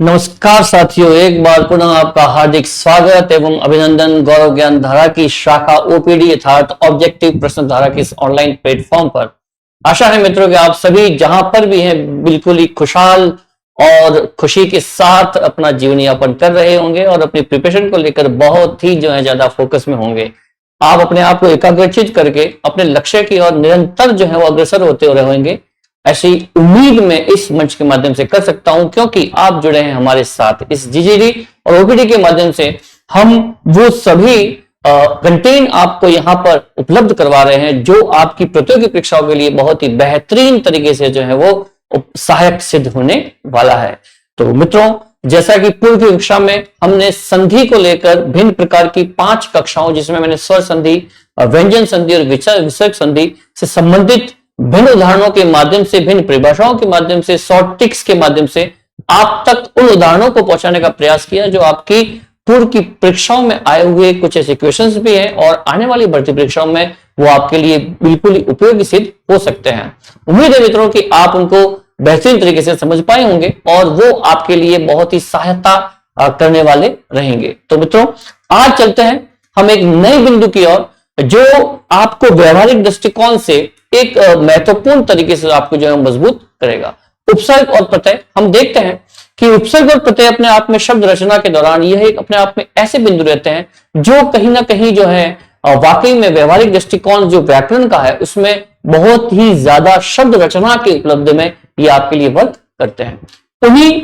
नमस्कार साथियों, एक बार पुनः आपका हार्दिक स्वागत एवं अभिनंदन गौरव ज्ञान धारा की शाखा ओपीडी अर्थात ऑब्जेक्टिव प्रश्न धारा के इस ऑनलाइन प्लेटफॉर्म पर। आशा है मित्रों कि आप सभी जहां पर भी हैं बिल्कुल ही खुशहाल और खुशी के साथ अपना जीवन यापन कर रहे होंगे और अपनी प्रिपरेशन को लेकर बहुत ही ज्यादा फोकस में होंगे। आप अपने आप को एकाग्रचित करके अपने लक्ष्य की ओर निरंतर वो अग्रसर होते रहेंगे, ऐसी उम्मीद मैं इस मंच के माध्यम से कर सकता हूं, क्योंकि आप जुड़े हैं हमारे साथ इस जीजीडी और ओपीडी के माध्यम से। हम वो सभी कंटेंट आपको यहां पर उपलब्ध करवा रहे हैं जो आपकी प्रतियोगी परीक्षाओं के लिए बहुत ही बेहतरीन तरीके से वो सहायक सिद्ध होने वाला है। तो मित्रों, जैसा कि पूर्व की कक्षा में हमने संधि को लेकर भिन्न प्रकार की 5 कक्षाओं, जिसमें मैंने स्वर संधि, व्यंजन संधि और विसर्ग संधि से संबंधित भिन्न उदाहरणों के माध्यम से, भिन्न परिभाषाओं के माध्यम से, शॉर्ट टिक्स के माध्यम से आप तक उन उदाहरणों को पहुंचाने का प्रयास किया जो आपकी पूर्व की परीक्षाओं में आए हुए कुछ ऐसे क्वेश्चंस भी हैं और आने वाली भर्ती परीक्षाओं में वो आपके लिए बिल्कुल ही उपयोगी सिद्ध हो सकते हैं। उम्मीद है मित्रों कि आप उनको बेहतरीन तरीके से समझ पाए होंगे और वो आपके लिए बहुत ही सहायता करने वाले रहेंगे। तो मित्रों, आज चलते हैं हम एक नए बिंदु की ओर जो आपको व्यवहारिक दृष्टिकोण से एक महत्वपूर्ण तरीके से आपको मजबूत करेगा। उपसर्ग और प्रत्यय। हम देखते हैं कि उपसर्ग और प्रत्यय अपने आप में शब्द रचना के दौरान यह एक अपने आप में ऐसे बिंदु रहते हैं जो कहीं ना कहीं वाकई में व्यवहारिक दृष्टिकोण जो व्याकरण का है उसमें बहुत ही ज्यादा शब्द रचना के उपलब्धि में ये आपके लिए वर्क करते हैं। उन्हीं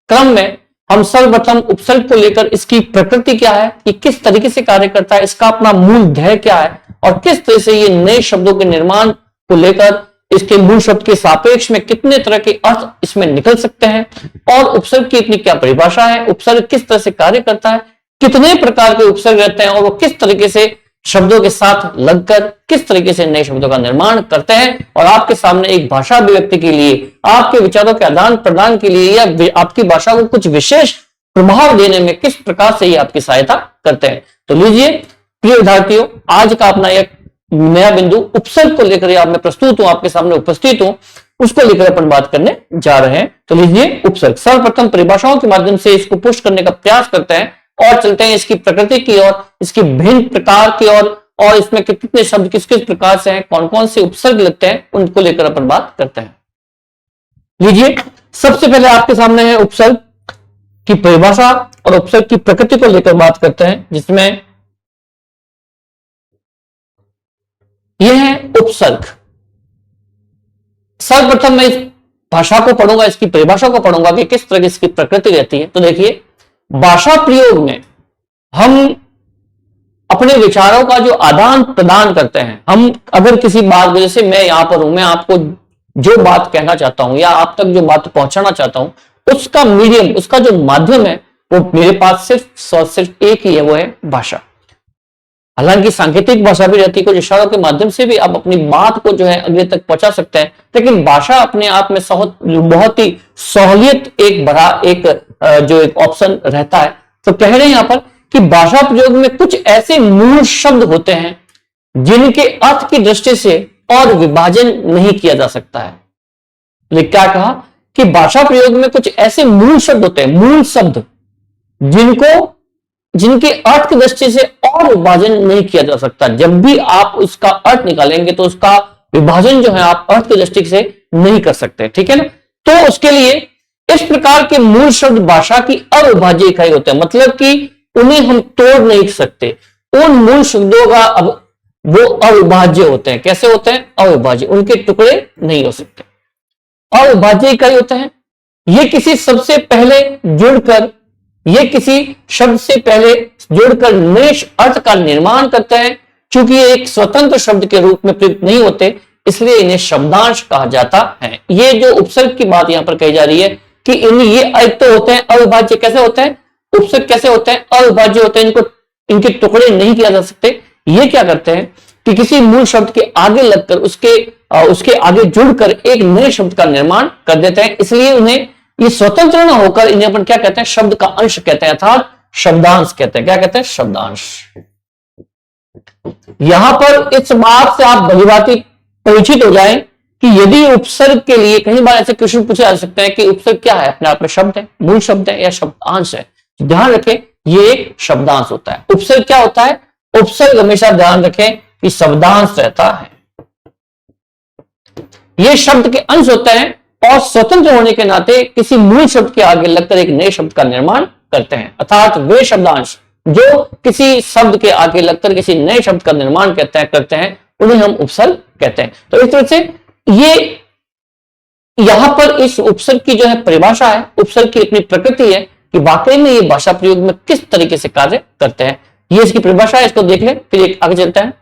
क्रम में हम सर्वप्रथम उपसर्ग को लेकर इसकी प्रकृति क्या है, ये किस तरीके से कार्य करता है, इसका अपना मूल ध्येय क्या है और किस तरह से ये नए शब्दों के निर्माण को लेकर इसके मूल शब्द के सापेक्ष में कितने तरह के अर्थ इसमें निकल सकते हैं और उपसर्ग की अपनी क्या परिभाषा है, उपसर्ग किस तरह से कार्य करता है, कितने प्रकार के उपसर्ग रहते हैं और वो किस तरीके से शब्दों के साथ लगकर किस तरीके से नए शब्दों का निर्माण करते हैं और आपके सामने एक भाषा अभिव्यक्ति के लिए, आपके विचारों के आदान प्रदान के लिए या आपकी भाषा को कुछ विशेष प्रभाव देने में किस प्रकार से ये आपकी सहायता करते हैं। तो लीजिए प्रिय विद्यार्थियों, आज का अपना एक नया बिंदु उपसर्ग को लेकर मैं प्रस्तुत हूं, आपके सामने उपस्थित हूं, उसको लेकर अपन बात करने जा रहे हैं। तो लीजिए उपसर्ग। सर्वप्रथम परिभाषाओं के माध्यम से इसको पुष्ट करने का प्रयास करते हैं और चलते हैं इसकी प्रकृति की ओर, इसकी भिन्न प्रकार की ओर और इसमें कितने शब्द किस किस प्रकार से हैं, कौन कौन से उपसर्ग लगते हैं, उनको लेकर अपन बात करते हैं। लीजिए, सबसे पहले आपके सामने है उपसर्ग की परिभाषा और उपसर्ग की प्रकृति को लेकर बात करते हैं, जिसमें यह है उपसर्ग। सर्वप्रथम मैं इस भाषा को पढ़ूंगा, इसकी परिभाषा को पढ़ूंगा कि किस तरह की इसकी प्रकृति रहती है। तो देखिए, भाषा प्रयोग में हम अपने विचारों का जो आदान प्रदान करते हैं, हम अगर किसी बात, जैसे मैं यहां पर हूं, मैं आपको जो बात कहना चाहता हूं या आप तक जो बात पहुंचाना चाहता हूं, उसका मीडियम, उसका जो माध्यम है वो मेरे पास सिर्फ एक ही है, वो है भाषा। हालांकि सांकेतिक भाषा भी रहती है, कुछ इशारों के माध्यम से भी आप अपनी बात को अगले तक पहुंचा सकते हैं, लेकिन भाषा अपने आप में बहुत ही सहूलियत एक बड़ा एक ऑप्शन रहता है। तो कह रहे हैं यहां पर कि भाषा प्रयोग में कुछ ऐसे मूल शब्द होते हैं जिनके अर्थ की दृष्टि से और विभाजन नहीं किया जा सकता है। लेकिन क्या कहा कि भाषा प्रयोग में कुछ ऐसे मूल शब्द होते हैं, मूल शब्द जिनके अर्थ की दृष्टि से और विभाजन नहीं किया जा सकता। जब भी आप उसका अर्थ निकालेंगे तो उसका विभाजन आप अर्थ की दृष्टि से नहीं कर सकते, ठीक है ना। तो उसके लिए इस प्रकार के मूल शब्द भाषा की अविभाज्य इकाई होते हैं, मतलब कि उन्हें हम तोड़ नहीं सकते। उन मूल शब्दों का अब वो अविभाज्य होते हैं। कैसे होते हैं? अविभाज्य, उनके टुकड़े नहीं हो सकते, अविभाज्य इकाई होते हैं। ये किसी शब्द से पहले जुड़कर नए अर्थ का निर्माण करते हैं। चूंकि ये एक स्वतंत्र शब्द के रूप में प्रयुक्त नहीं होते, इसलिए इन्हें शब्दांश कहा जाता है। ये जो उपसर्ग की बात यहां पर कही जा रही है कि ये एक तो होते हैं अविभाज्य। कैसे होते हैं उपसर्ग? कैसे होते हैं? अविभाज्य होते हैं, इनके टुकड़े नहीं किया जा सकते। ये क्या करते हैं कि किसी मूल शब्द के आगे लगकर उसके आगे जुड़कर एक नए शब्द का निर्माण कर देते हैं, इसलिए उन्हें ये स्वतंत्र न होकर इन्हें अपन क्या कहते हैं? शब्द का अंश कहते हैं, अर्थात शब्दांश कहते हैं। क्या कहते हैं? शब्दांश। यहां पर इस बात से आप भलीभांति परिचित हो जाएं कि यदि उपसर्ग के लिए कई बार ऐसे क्वेश्चन पूछे जा सकते हैं कि उपसर्ग क्या है, अपने आप में शब्द है, मूल शब्द है या शब्दांश है। ध्यान रखें ये एक शब्दांश होता है। उपसर्ग क्या होता है? उपसर्ग हमेशा ध्यान रखें कि शब्दांश रहता है, ये शब्द के अंश होते हैं और स्वतंत्र होने के नाते किसी मूल शब्द के आगे लगकर एक नए शब्द का निर्माण करते हैं। अर्थात वे शब्दांश जो किसी शब्द के आगे लगकर किसी नए शब्द का निर्माण करते हैं उन्हें हम उपसर्ग कहते हैं। तो इस तरह से ये यहां पर इस उपसर्ग की जो है परिभाषा है, उपसर्ग की अपनी प्रकृति है कि वाकई में ये भाषा प्रयोग में किस तरीके से कार्य करते हैं, ये इसकी परिभाषा है। इसको देख ले फिर एक आगे चलते हैं।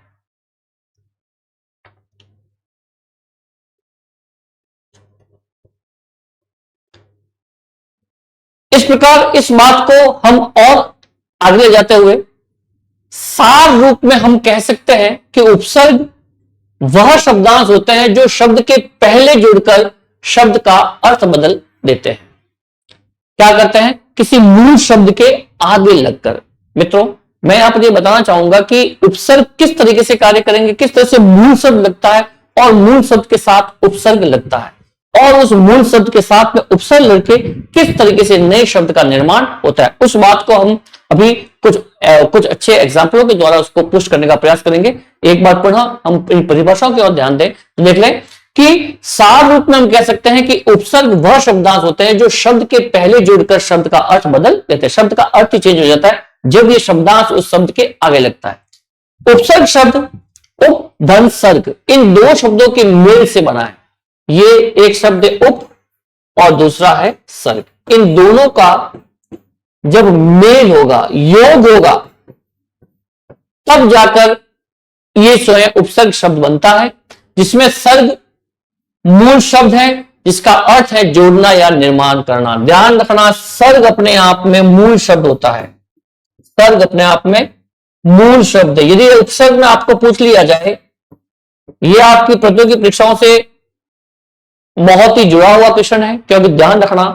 इस प्रकार इस बात को हम और आगे ले जाते हुए सार रूप में हम कह सकते हैं कि उपसर्ग वह शब्दांश होते हैं जो शब्द के पहले जुड़कर शब्द का अर्थ बदल देते हैं। क्या करते हैं? किसी मूल शब्द के आगे लगकर। मित्रों मैं यहां पर यह बताना चाहूंगा कि उपसर्ग किस तरीके से कार्य करेंगे, किस तरह से मूल शब्द लगता है और मूल शब्द के साथ उपसर्ग लगता है और उस मूल शब्द के साथ में उपसर्ग लड़के किस तरीके से नए शब्द का निर्माण होता है, उस बात को हम अभी कुछ अच्छे एग्जाम्पलों के द्वारा उसको पुष्ट करने का प्रयास करेंगे। एक बार पुनः हम इन परिभाषाओं की ओर ध्यान दें तो देख लें कि सार रूप में हम कह सकते हैं कि उपसर्ग वह शब्दांश होते हैं जो शब्द के पहले जुड़कर शब्द का अर्थ बदल देते हैं। शब्द का अर्थ चेंज हो जाता है जब ये शब्दांश उस शब्द के आगे लगता है। उपसर्ग शब्द उप धन सर्ग इन दो शब्दों के मेल से बना है। ये एक शब्द उप और दूसरा है सर्ग। इन दोनों का जब मेल होगा, योग होगा, तब जाकर ये स्वयं उपसर्ग शब्द बनता है, जिसमें सर्ग मूल शब्द है जिसका अर्थ है जोड़ना या निर्माण करना। ध्यान रखना सर्ग अपने आप में मूल शब्द होता है, सर्ग अपने आप में मूल शब्द है। यदि उपसर्ग में आपको पूछ लिया जाए, यह आपकी प्रतियोगी परीक्षाओं से बहुत ही जुड़ा हुआ क्वेश्चन है, क्योंकि ध्यान रखना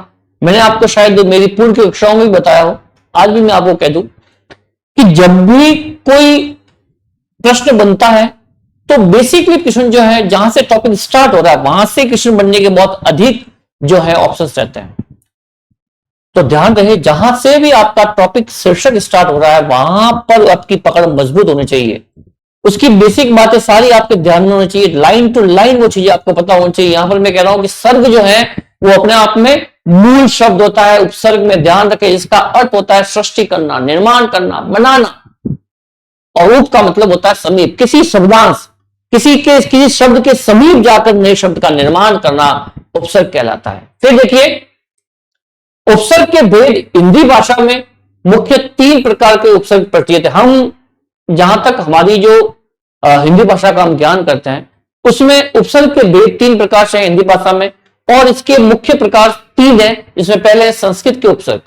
मैंने आपको शायद मेरी पूर्व की कक्षाओं में भी बताया हो, आज भी मैं आपको कह दूं कि जब भी कोई प्रश्न बनता है तो बेसिकली क्वेश्चन जो है जहां से टॉपिक स्टार्ट हो रहा है वहां से क्वेश्चन बनने के बहुत अधिक जो है ऑप्शंस रहते हैं। तो ध्यान रहे जहां से भी आपका टॉपिक शीर्षक स्टार्ट हो रहा है वहां पर आपकी पकड़ मजबूत होनी चाहिए, उसकी बेसिक बातें सारी आपके ध्यान में होनी चाहिए, लाइन टू लाइन वो चीजें आपको पता होनी चाहिए। यहां पर मैं कह रहा हूं कि सर्ग जो है वो अपने आप में मूल शब्द होता है। उपसर्ग में ध्यान रखें इसका अर्थ होता है सृष्टि करना, निर्माण करना, बनाना, और उप का मतलब होता है समीप, किसी शब्दांश किसी शब्द के समीप जाकर नए शब्द का निर्माण करना उपसर्ग कहलाता है। फिर देखिए उपसर्ग के भेद हिंदी भाषा में मुख्य 3 प्रकार के उपसर्ग प्रचलित है। हम जहां तक हमारी जो हिंदी भाषा का हम ज्ञान करते हैं उसमें उपसर्ग के भेद 3 प्रकार से हिंदी भाषा में, और इसके मुख्य प्रकार 3 है, जिसमें पहले है संस्कृत के उपसर्ग।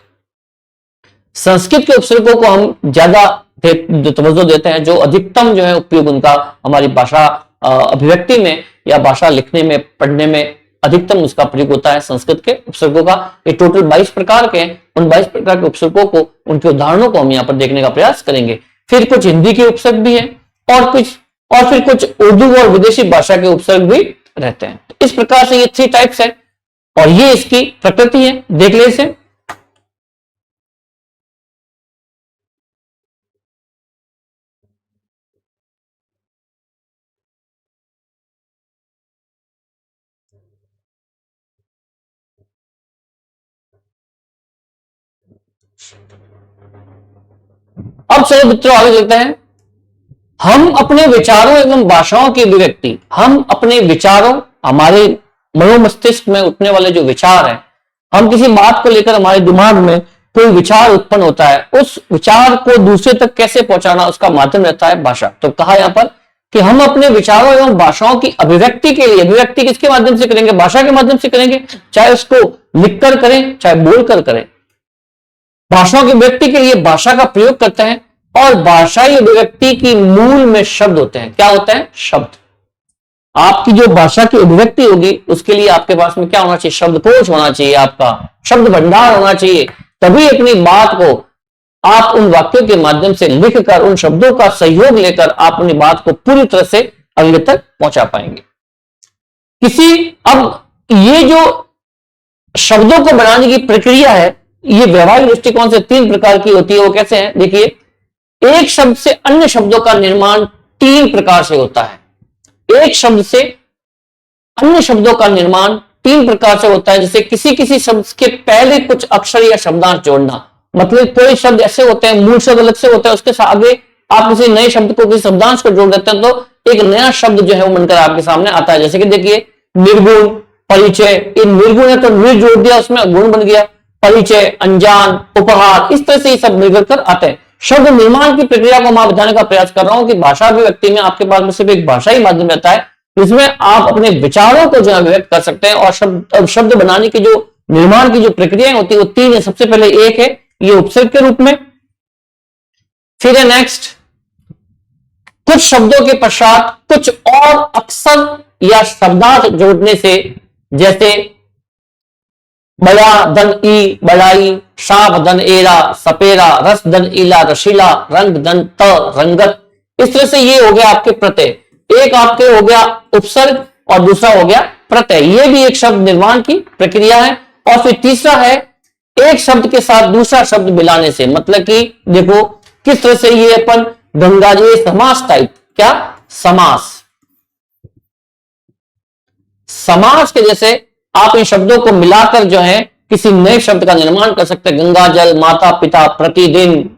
संस्कृत के उपसर्गों को हम ज्यादा तवज्जो देते हैं, जो अधिकतम जो है उपयोग उनका हमारी भाषा अभिव्यक्ति में या भाषा लिखने में पढ़ने में अधिकतम उसका प्रयोग होता है संस्कृत के उपसर्गों का। ये टोटल 22 प्रकार के हैं, उन 22 प्रकार के उपसर्गों को, उनके उदाहरणों को हम यहाँ पर देखने का प्रयास करेंगे। फिर कुछ हिंदी के उपसर्ग भी है और फिर कुछ उर्दू और विदेशी भाषा के उपसर्ग भी रहते हैं। तो इस प्रकार से ये 3 टाइप्स है और ये इसकी प्रकृति है। देख ले इसे। अब चलो मित्रों आगे चलते हैं। हम अपने विचारों एवं भाषाओं की अभिव्यक्ति, हम अपने विचारों, हमारे मनोमस्तिष्क में उठने वाले जो विचार हैं, हम किसी बात को लेकर हमारे दिमाग में कोई विचार उत्पन्न होता है, उस विचार को दूसरे तक कैसे पहुंचाना उसका माध्यम रहता है भाषा। तो कहा यहां पर कि हम अपने विचारों एवं भाषाओं की अभिव्यक्ति के लिए, अभिव्यक्ति किसके माध्यम से करेंगे? भाषा के माध्यम से करेंगे, चाहे उसको लिखकर करें चाहे बोलकर करें। भाषाओं की अभिव्यक्ति के लिए भाषा का प्रयोग करते हैं और भाषाई अभिव्यक्ति की मूल में शब्द होते हैं। क्या होते हैं? शब्द। आपकी जो भाषा की अभिव्यक्ति होगी उसके लिए आपके पास में क्या होना चाहिए? शब्दकोश होना चाहिए, आपका शब्द भंडार होना चाहिए। तभी अपनी बात को आप उन वाक्यों के माध्यम से लिखकर, उन शब्दों का सहयोग लेकर आप अपनी बात को पूरी तरह से अगले तक पहुंचा पाएंगे। किसी, अब ये जो शब्दों को बनाने की प्रक्रिया है, ये व्यवहारिक दृष्टिकोण से 3 प्रकार की होती है। वो कैसे है, देखिए, एक शब्द से अन्य शब्दों का निर्माण 3 प्रकार से होता है। एक शब्द से अन्य शब्दों का निर्माण 3 प्रकार से होता है। जैसे किसी किसी शब्द के पहले कुछ अक्षर या शब्दांश जोड़ना, मतलब कोई शब्द ऐसे होते हैं, मूल शब्द अलग से होता है, उसके आगे आप किसी नए शब्द को, किसी शब्दांश को जोड़ देते हैं, तो एक नया शब्द जो है वो बनकर आपके सामने आता है। जैसे कि देखिए, निर्गुण, परिचय, ये निर्गुण है तो निर् जोड़ दिया, उसमें गुण बन गया, परिचय, अनजान, उपहार, इस तरह से ये सब मिलकर कर आते हैं। शब्द निर्माण की प्रक्रिया को मैं बताने का प्रयास कर रहा हूं कि भाषा अभिव्यक्ति में आपके पास में सिर्फ एक भाषा ही माध्यम रहता है, जिसमें आप अपने विचारों को जो है व्यक्त कर सकते हैं। और शब्द बनाने की जो निर्माण की जो प्रक्रियाएं होती है वो 3 है। सबसे पहले एक है ये उपसर्ग के रूप में, फिर है नेक्स्ट कुछ शब्दों के पश्चात कुछ और अक्षर या शब्दार्थ जोड़ने से, जैसे बड़ा धन ई बड़ाई, साफ धन एरा सपेरा, रस धन ईला रशीला, रंग धन त रंगत। इस तरह से ये हो गया आपके प्रत्यय। एक आपके हो गया उपसर्ग और दूसरा हो गया प्रत्यय। ये भी एक शब्द निर्माण की प्रक्रिया है। और फिर तीसरा है एक शब्द के साथ दूसरा शब्द मिलाने से, मतलब कि देखो किस तरह से ये अपन गंगा जी समास टाइप, क्या समास, समास के जैसे आप इन शब्दों को मिलाकर जो है किसी नए शब्द का निर्माण कर सकते हैं। गंगा जल, माता पिता, प्रतिदिन,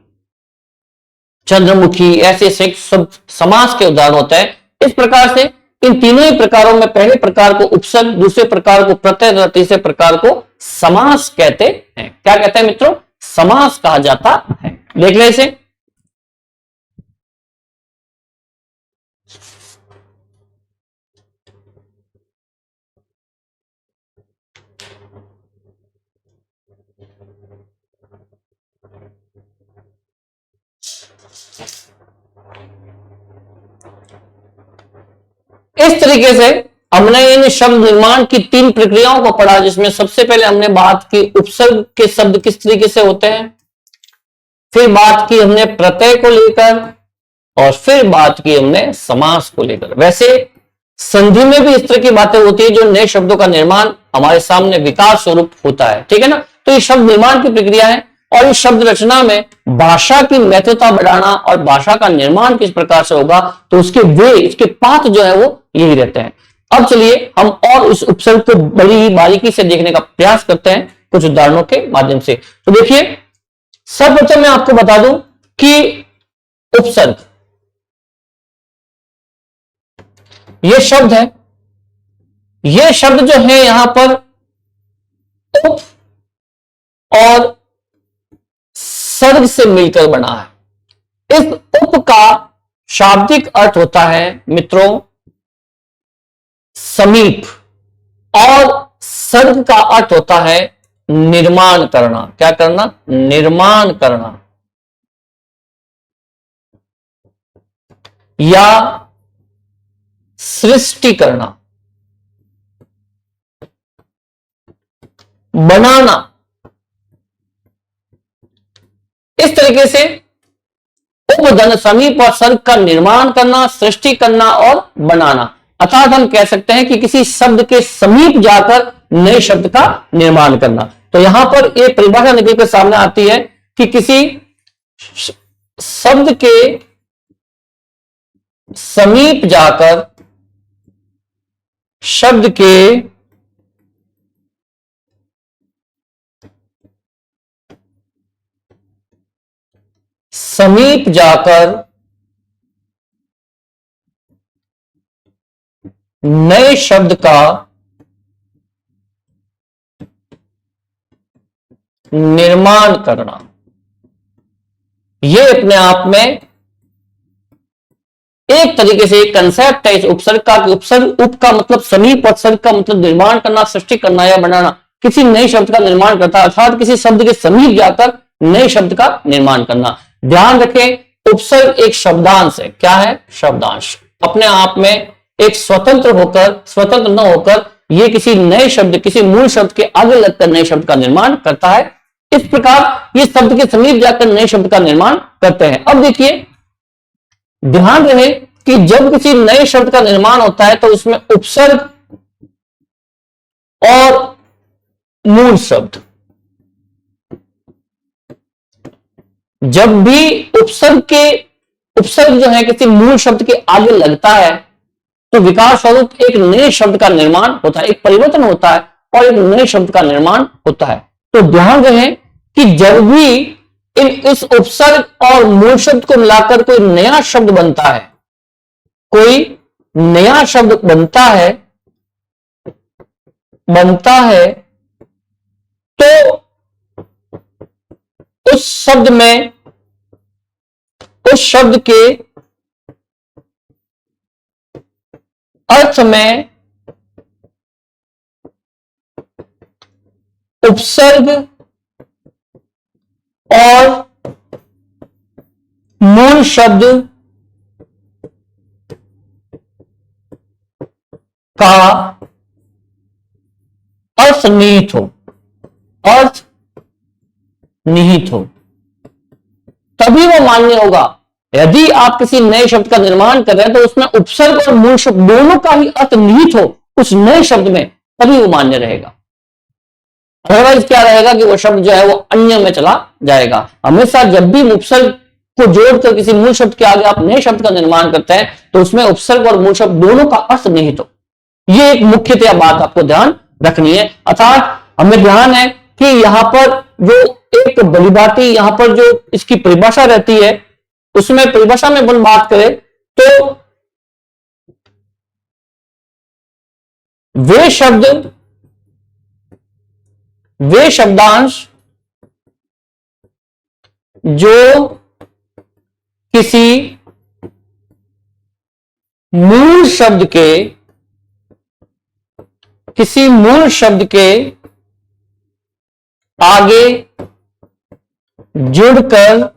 चंद्रमुखी, ऐसे शब्द समास के उदाहरण होते हैं। इस प्रकार से इन तीनों ही प्रकारों में पहले प्रकार को उपसर्ग, दूसरे प्रकार को प्रत्यय, तीसरे प्रकार को समास कहते हैं। क्या कहते हैं मित्रों, समास कहा जाता है। देख ले इसे, इस तरीके से हमने इन शब्द निर्माण की 3 प्रक्रियाओं को पढ़ा, जिसमें सबसे पहले हमने बात की उपसर्ग के शब्द किस तरीके से होते हैं, फिर बात की हमने प्रत्यय को लेकर, और फिर बात की हमने समास को लेकर। वैसे संधि में भी इस तरह की बातें होती है, जो नए शब्दों का निर्माण हमारे सामने विकास स्वरूप होता है, ठीक है ना। तो ये शब्द निर्माण की प्रक्रिया है। और इस शब्द रचना में भाषा की महत्वता बढ़ाना और भाषा का निर्माण किस प्रकार से होगा, तो उसके वे, इसके पाठ जो है वो यही रहते हैं। अब चलिए हम और इस उपसर्ग को बड़ी ही बारीकी से देखने का प्रयास करते हैं कुछ उदाहरणों के माध्यम से। तो देखिए, सर्वप्रथम मैं आपको बता दूं कि उपसर्ग, ये शब्द है, ये शब्द जो है यहां पर उप और सर्ग से मिलकर बना है। इस उप का शाब्दिक अर्थ होता है मित्रों समीप, और सर्ग का अर्थ होता है निर्माण करना। क्या करना, निर्माण करना, या सृष्टि करना, बनाना। इस तरीके से उपधन समीप और सर्ग का निर्माण करना, सृष्टि करना और बनाना। अर्थात हम कह सकते हैं कि किसी शब्द के समीप जाकर नए शब्द का निर्माण करना। तो यहां पर एक परिभाषा निकलकर सामने आती है कि किसी शब्द के समीप जाकर शब्द के समीप जाकर नए शब्द का निर्माण करना, यह अपने आप में एक तरीके से एक कंसेप्ट है इस उपसर्ग का। कि उपसर्ग, उप का मतलब समीप और सर्ग का मतलब निर्माण करना, सृष्टि करना या बनाना। किसी नए शब्द का निर्माण करता है, अर्थात किसी शब्द के समीप जाकर नए शब्द का निर्माण करना। ध्यान रखें, उपसर्ग एक शब्दांश है। क्या है, शब्दांश। अपने आप में एक स्वतंत्र न होकर यह किसी नए शब्द, किसी मूल शब्द के आगे लगकर नए शब्द का निर्माण करता है। इस प्रकार ये शब्द के समीप जाकर नए शब्द का निर्माण करते हैं। अब देखिए, ध्यान रहे कि जब किसी नए शब्द का निर्माण होता है तो उसमें उपसर्ग और मूल शब्द। जब भी उपसर्ग जो है किसी मूल शब्द के आगे लगता है तो विकार स्वरूप एक नए शब्द का निर्माण होता है, एक परिवर्तन होता है और एक नए शब्द का निर्माण होता है। तो ध्यान रहे कि जब भी इस उपसर्ग और मूल शब्द को मिलाकर कोई नया शब्द बनता है, कोई नया शब्द बनता है तो उस शब्द के अर्थ में उपसर्ग और मूल शब्द का अर्थ निहित हो तभी वो मान्य होगा। यदि आप किसी नए शब्द का निर्माण कर रहे हैं तो उसमें उपसर्ग और मूल शब्द दोनों का ही अर्थ निहित हो उस नए शब्द में, तभी वो मान्य रहेगा। अदरवाइज क्या रहेगा कि वो शब्द जो है वो अन्य में चला जाएगा। हमेशा जब भी उपसर्ग को जोड़कर किसी मूल शब्द के आगे आप नए शब्द का निर्माण करते हैं तो उसमें उपसर्ग और मूल शब्द दोनों का अर्थ निहित हो। यह एक मुख्यतः बात आपको ध्यान रखनी है। अर्थात हमें ध्यान है कि यहां पर जो एक बलिभाती यहां पर जो इसकी परिभाषा रहती है, उसमें परिभाषा में अपन बात करें तो वे शब्दांश जो किसी मूल शब्द के आगे जुड़कर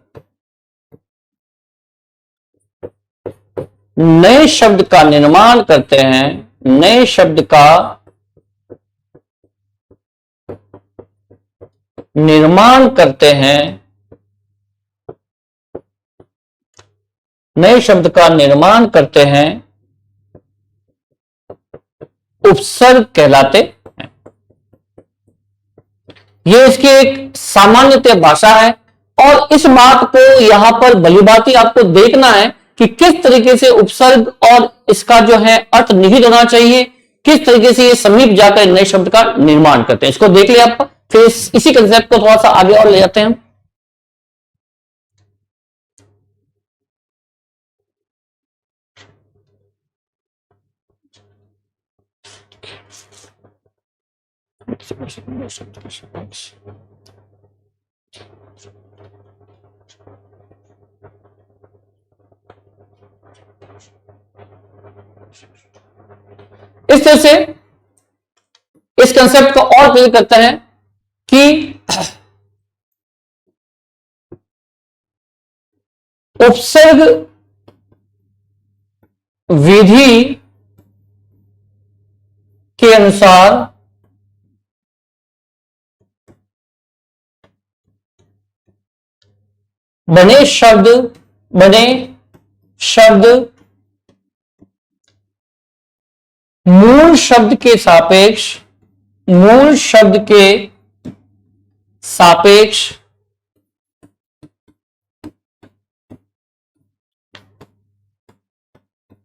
नए शब्द का निर्माण करते हैं, नए शब्द का निर्माण करते हैं, नए शब्द का निर्माण करते हैं, उपसर्ग कहलाते हैं। यह इसकी एक सामान्यतः भाषा है और इस बात को यहां पर भलीभांति आपको देखना है कि किस तरीके से उपसर्ग और इसका जो है अर्थ निहित होना चाहिए, किस तरीके से ये समीप जाकर नए शब्द का निर्माण करते हैं। इसको देख लिया आप, फिर इसी कंसेप्ट को थोड़ा सा आगे और ले जाते हैं। इस तरह से इस कंसेप्ट को और क्लियर करते हैं कि उपसर्ग विधि के अनुसार बने शब्द मूल शब्द के सापेक्ष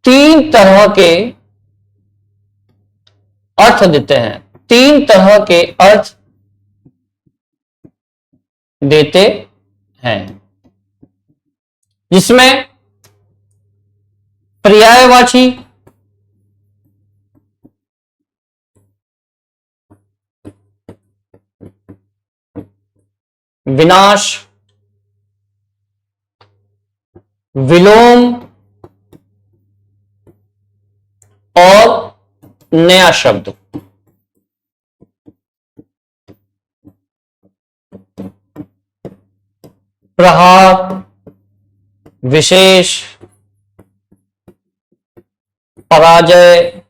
तीन तरह के अर्थ देते हैं, तीन तरह के अर्थ देते हैं, जिसमें पर्यायवाची, विनाश, विलोम और नया शब्द। प्रहार, विशेष, पराजय,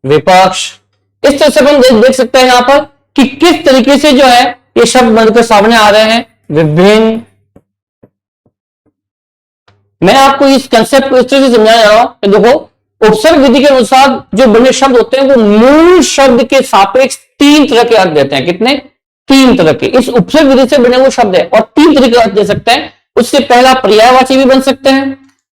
विपक्ष। इस तरह से हम देख सकते हैं यहां पर कि किस तरीके से जो है ये शब्द बनकर सामने आ रहे हैं। विभिन्न, मैं आपको इस कंसेप्ट को इस तरह से समझाने जा रहा हूं कि देखो उपसर्ग विधि के अनुसार जो बने शब्द होते हैं वो मूल शब्द के सापेक्ष तीन तरह के अर्थ देते हैं। कितने? तीन तरह के। इस उपसर्ग विधि से बने वो शब्द है और तीन तरह के अर्थ दे सकते हैं। उससे पहला पर्यायवाची भी बन सकते हैं,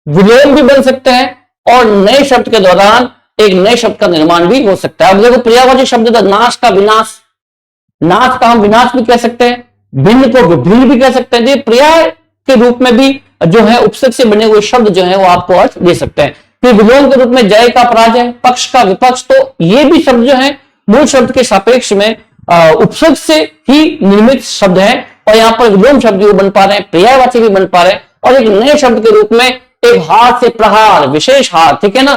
विलोम भी बन सकते हैं और नए शब्द के दौरान एक नए शब्द का निर्माण भी हो सकता है। अब देखो पर्यायवाची शब्द था नाश का विनाश, नाश का हम विनाश भी कह सकते हैं, भिन्न को विभिन्न भी कह सकते हैं। पर्याय के रूप में भी जो है उपसर्ग से बने हुए शब्द जो है वो आपको अर्थ दे सकते हैं। फिर विलोम के रूप में जय का पराजय, पक्ष का विपक्ष, तो ये भी शब्द जो है मूल शब्द के सापेक्ष में उपसर्ग से ही निर्मित शब्द है और यहाँ पर विलोम शब्द भी बन पा रहे हैं, पर्यायवाची भी बन पा रहे हैं और एक नए शब्द के रूप में एक हाथ से प्रहार, विशेष हाथ, ठीक है ना,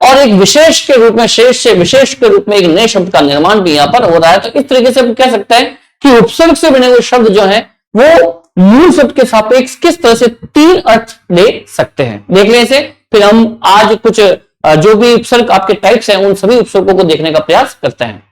और एक विशेष के रूप में, शेष से विशेष के रूप में एक नए शब्द का निर्माण भी यहां पर हो रहा है। तो इस तरीके से हम कह सकते हैं कि उपसर्ग से बने हुए शब्द जो है वो मूल शब्द के सापेक्ष किस तरह से तीन अर्थ ले सकते हैं। देख लें इसे, फिर हम आज कुछ जो भी उपसर्ग आपके टाइप्स हैं उन सभी उपसर्गों को देखने का प्रयास करते हैं।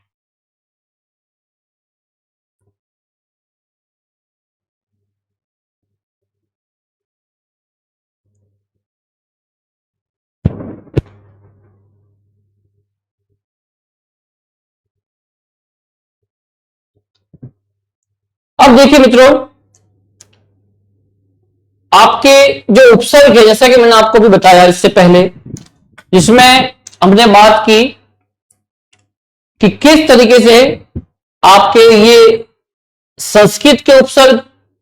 अब देखिए मित्रों, आपके जो उपसर्ग है, जैसा कि मैंने आपको भी बताया इससे पहले, जिसमें हमने बात की कि किस तरीके से आपके ये संस्कृत के उपसर्ग,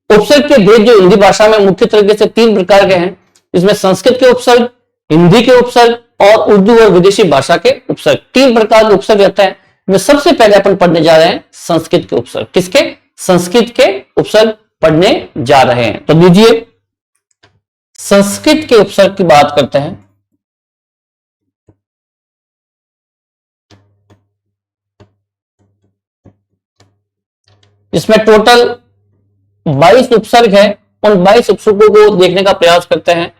उपसर्ग के भेद जो हिंदी भाषा में मुख्य तरीके से तीन प्रकार के हैं, इसमें संस्कृत के उपसर्ग, हिंदी के उपसर्ग और उर्दू और विदेशी भाषा के उपसर्ग, तीन प्रकार के उपसर्ग रहते हैं। में सबसे पहले अपन पढ़ने जा रहे हैं संस्कृत के उपसर्ग। किसके? संस्कृत के उपसर्ग पढ़ने जा रहे हैं। तो लीजिए संस्कृत के उपसर्ग की बात करते हैं। इसमें टोटल 22 उपसर्ग है। उन 22 उपसर्गों को देखने का प्रयास करते हैं।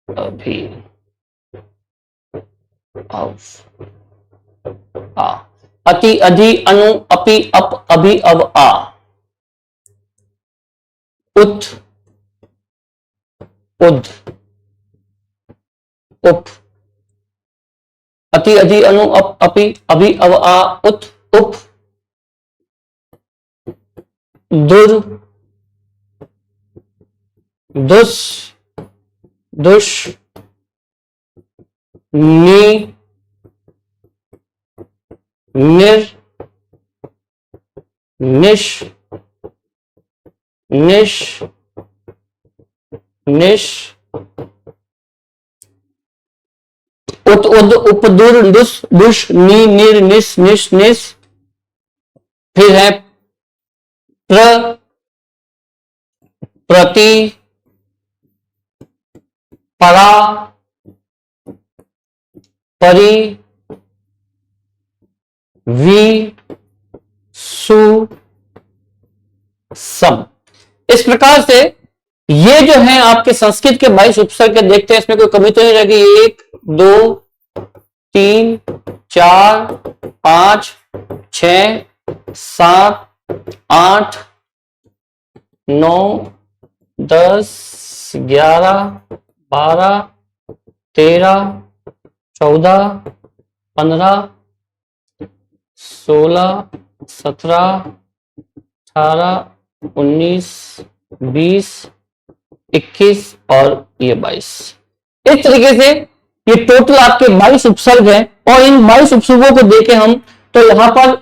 अभी आ, अति, अधि, अनु, अपि, अप, अभि, अब, आ, उत, उद, उप, अति, अधि, अनु, अप, अपि, अभि, अब, आ, उत, उप, दुर, दुस, दुष, नि, निर, निश, निश, निश, उत, उद, उप, दुर, दुस, दुष, नि, निर, निश, निश, निश। फिर है प्र, प्रति, परा, परि, वि, सु, सम। इस प्रकार से ये जो है आपके संस्कृत के 22 उपसर्ग के देखते हैं, इसमें कोई कमी तो नहीं रहेगी। 1, 2, 3, 4, 5, 6, 7, 8, 9, 10, 11, 12, 13, 14, 15, 16, 17, 18, 19, 20, 21 और ये 22। इस तरीके से ये टोटल आपके 22 उपसर्ग हैं और इन 22 उपसर्गों को देखें हम तो यहां पर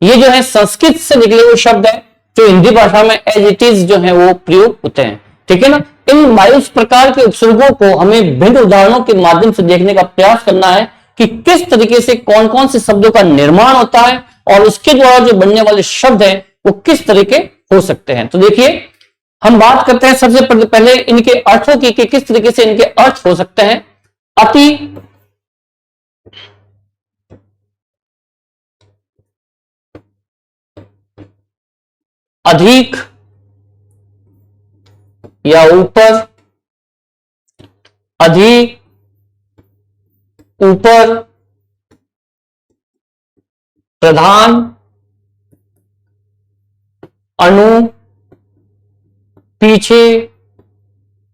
ये जो है संस्कृत से निकले हुए शब्द है जो हिंदी भाषा में एज इट इज जो है वो प्रयोग होते हैं। ठीक है ना। इन 22 प्रकार के उपसर्गों को हमें भिन्न उदाहरणों के माध्यम से देखने का प्रयास करना है कि किस तरीके से कौन कौन से शब्दों का निर्माण होता है और उसके द्वारा जो बनने वाले शब्द हैं वो किस तरीके हो सकते हैं। तो देखिए हम बात करते हैं सबसे पहले इनके अर्थों की कि किस तरीके से इनके अर्थ हो सकते हैं। अति, अधिक या ऊपर, अधिक, ऊपर, प्रधान, अणु, पीछे,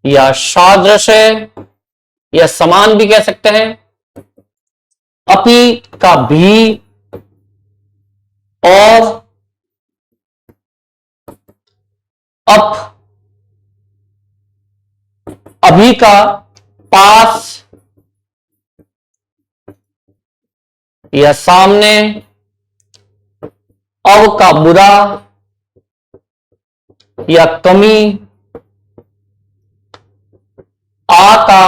या सादृश्य, या समान भी कह सकते हैं। अपि का भी, और अप, अभी का पास या सामने, अव का बुरा या कमी, आ का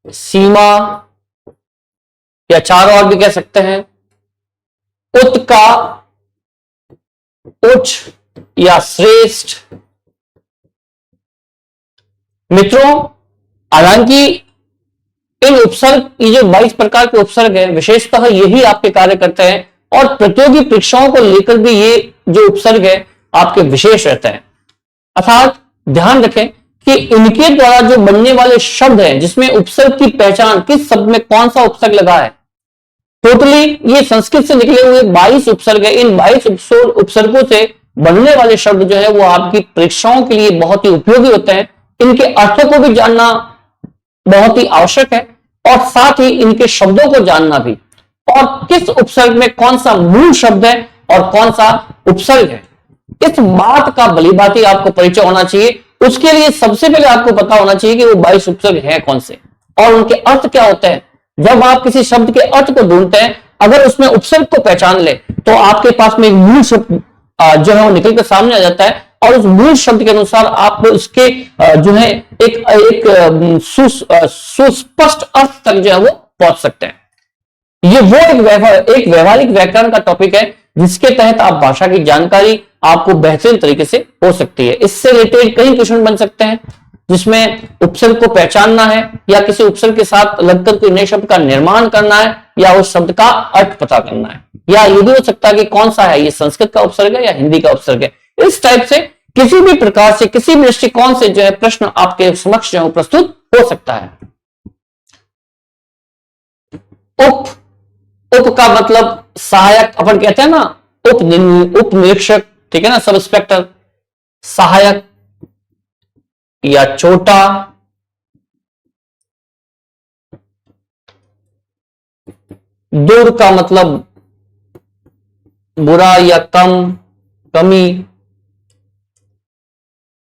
सीमा या चार और भी कह सकते हैं। उत का उच्च या श्रेष्ठ। मित्रों, हालांकि इन उपसर्ग, ये जो 22 प्रकार के उपसर्ग है, विशेषतः यही आपके कार्य करते हैं और प्रतियोगी परीक्षाओं को लेकर भी ये जो उपसर्ग है आपके विशेष रहते हैं। अर्थात ध्यान रखें कि इनके द्वारा जो बनने वाले शब्द हैं, जिसमें उपसर्ग की पहचान, किस शब्द में कौन सा उपसर्ग लगा है, टोटली ये संस्कृत से निकले हुए 22 उपसर्ग है। इन 22 उपसर्गों से बनने वाले शब्द जो है वो आपकी परीक्षाओं के लिए बहुत ही उपयोगी होते हैं। इनके अर्थों को भी जानना बहुत ही आवश्यक है और साथ ही इनके शब्दों को जानना भी, और किस उपसर्ग में कौन सा मूल शब्द है और कौन सा उपसर्ग है, इस बात का भलीभांति आपको परिचय होना चाहिए। उसके लिए सबसे पहले आपको पता होना चाहिए कि वो 22 उपसर्ग है कौन से और उनके अर्थ क्या होते हैं। जब आप किसी शब्द के अर्थ को ढूंढते हैं, अगर उसमें उपसर्ग को पहचान ले तो आपके पास में एक मूल शब्द जो है वो निकल कर सामने आ जाता है और उस मूल शब्द के अनुसार आप उसके जो है एक सुस्पष्ट अर्थ तक जो है वो पहुंच सकते हैं। ये वो एक व्यवहारिक व्याकरण का टॉपिक है जिसके तहत आप भाषा की जानकारी आपको बेहतरीन तरीके से हो सकती है। इससे रिलेटेड कई क्वेश्चन बन सकते हैं जिसमें उपसर्ग को पहचानना है या किसी उपसर्ग के साथ लगकर कोई नए शब्द का निर्माण करना है या उस शब्द का अर्थ पता करना है, या ये भी हो सकता है कि कौन सा है, ये संस्कृत का उपसर्ग है या हिंदी का उपसर्ग है। इस टाइप से किसी भी प्रकार से, किसी भी दृष्टिकोण से जो है प्रश्न आपके समक्ष जो प्रस्तुत हो सकता है। उप, उप का मतलब सहायक, अपन कहते हैं ना उप निरीक्षक, ठीक है ना, सब इंस्पेक्टर। सहायक या छोटा, दूर का मतलब बुरा या कम, कमी।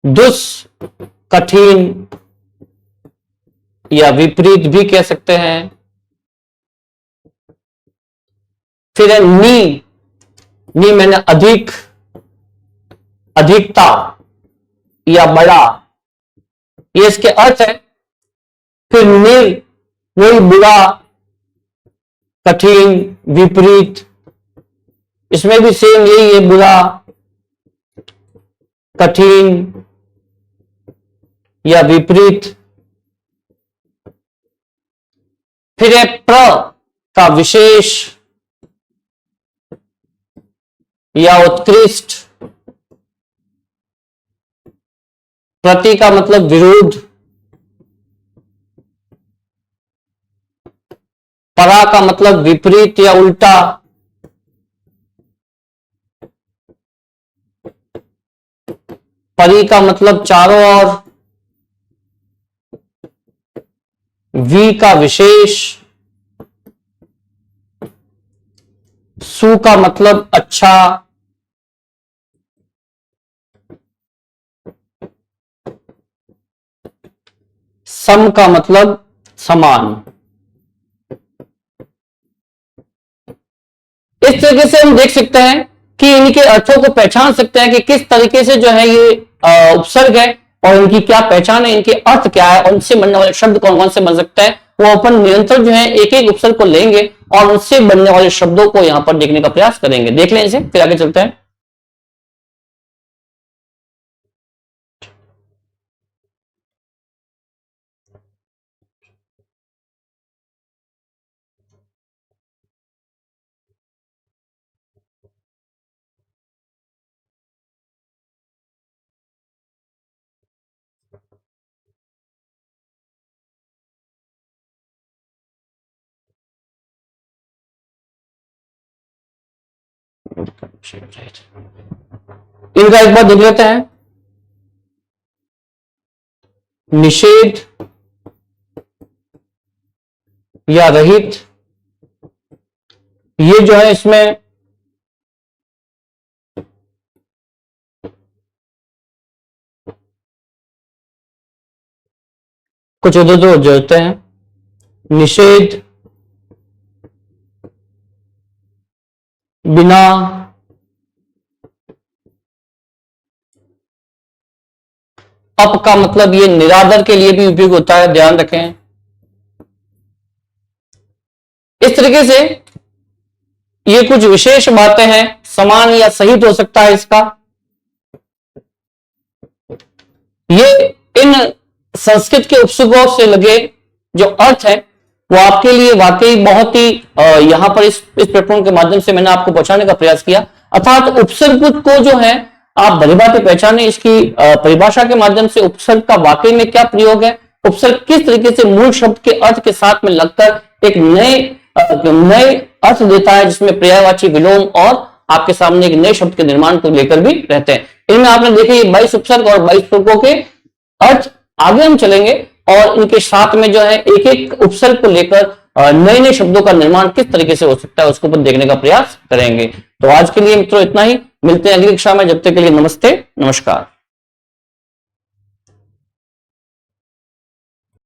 दुस, कठिन या विपरीत भी कह सकते हैं। फिर है नी मैंने अधिक, अधिकता या बड़ा, ये इसके अर्थ है। फिर निर, वही बुरा, कठिन, विपरीत, इसमें भी सेम यही है, बुरा, कठिन या विपरीत। फिर है प्र का विशेष या उत्कृष्ट। प्रति का मतलब विरुद्ध। परा का मतलब विपरीत या उल्टा। परी का मतलब चारों ओर। वी का विशेष। सु का मतलब अच्छा। सम का मतलब समान। इस तरीके से हम देख सकते हैं कि इनके अर्थों को पहचान सकते हैं कि किस तरीके से जो है ये उपसर्ग है और इनकी क्या पहचान है, इनके अर्थ क्या है और इनसे बनने वाले शब्द कौन कौन से बन सकते हैं। वो अपन निरंतर जो है एक एक उपसर्ग को लेंगे और उनसे बनने वाले शब्दों को यहां पर देखने का प्रयास करेंगे। देख लें इसे, फिर आगे चलते हैं। इनका एक बार देख लेते हैं। निषेध या रहित, ये जो है इसमें कुछ इधर उधर जोड़ते हैं। निषेध बिना अप का मतलब ये निरादर के लिए भी उपयोग होता है, ध्यान रखें। इस तरीके से ये कुछ विशेष बातें हैं, समान या सहित हो सकता है इसका। ये इन संस्कृत के उपसर्गों से लगे जो अर्थ है वो आपके लिए वाकई बहुत ही यहां पर इस प्रकरण के माध्यम से मैंने आपको पहुंचाने का प्रयास किया। अर्थात उपसर्ग को जो है आप भलीभांति पहचाने, इसकी परिभाषा के माध्यम से उपसर्ग का वाकई में क्या प्रयोग है, उपसर्ग किस तरीके से मूल शब्द के अर्थ के साथ में लगकर एक नए अर्थ देता है, जिसमें पर्यायवाची विलोम और आपके सामने एक नए शब्द के निर्माण को लेकर भी रहते हैं। इनमें आपने देखे 22 उपसर्ग और 22 प्रयोगों के अर्थ। आगे हम चलेंगे और इनके साथ में जो है एक एक उपसर्ग को लेकर नए नए शब्दों का निर्माण किस तरीके से हो सकता है उसको ऊपर देखने का प्रयास करेंगे। तो आज के लिए मित्रों इतना ही, मिलते हैं अगली कक्षा में। जब तक के लिए नमस्ते, नमस्कार।